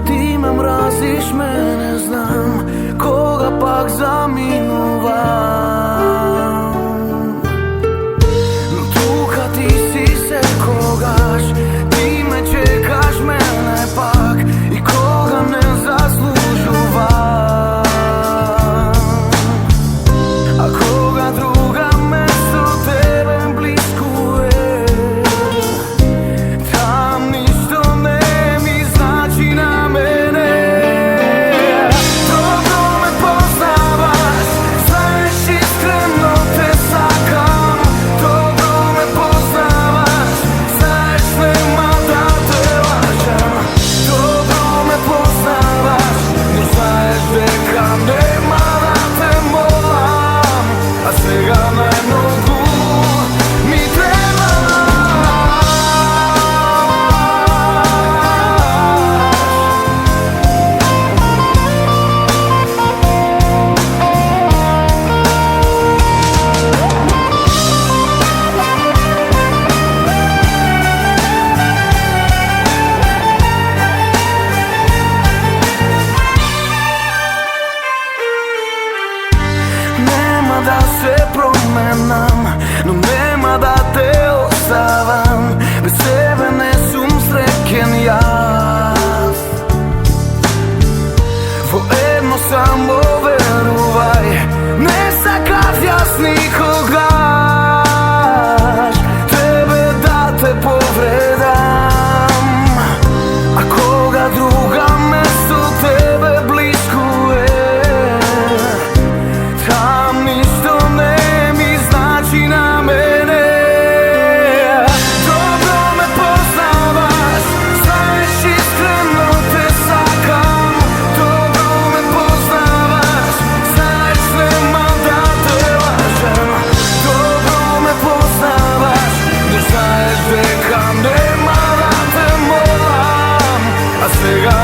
Ти ме мразиш, не знам кога пак заминувам. Но тука ти си секогаш, ти ме чекаш мене пак и кога не заслужувам. А кога друга место тебе близко е, там ништо не ми значи на мене. Добро ме познаваш, знаеш искрено те сакам. Добро ме познаваш, знаеш нема да те лажам. Добро ме познаваш, но знаеш дека нема да те молам. А сега најмногу ми требаш. Нема да се променам, но нема да те оставам. Без тебе не сум среќен јас. Во едно само верувај, не сакав јас никогаш тебе да те повредам. А кога друга место тебе близко е, там ништо не ми значи на мене. Добро ме познаваш, знаеш искрено те сакам. Добро ме познаваш, знаеш нема да те лажам. Добро ме познаваш, но знаеш дека нема да те молам. А сега